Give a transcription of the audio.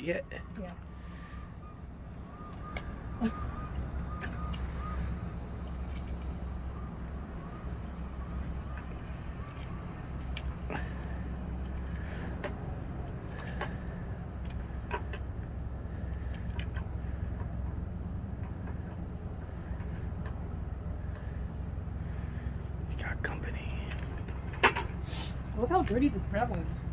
yet. Yeah. We got company. Look how dirty this gravel is.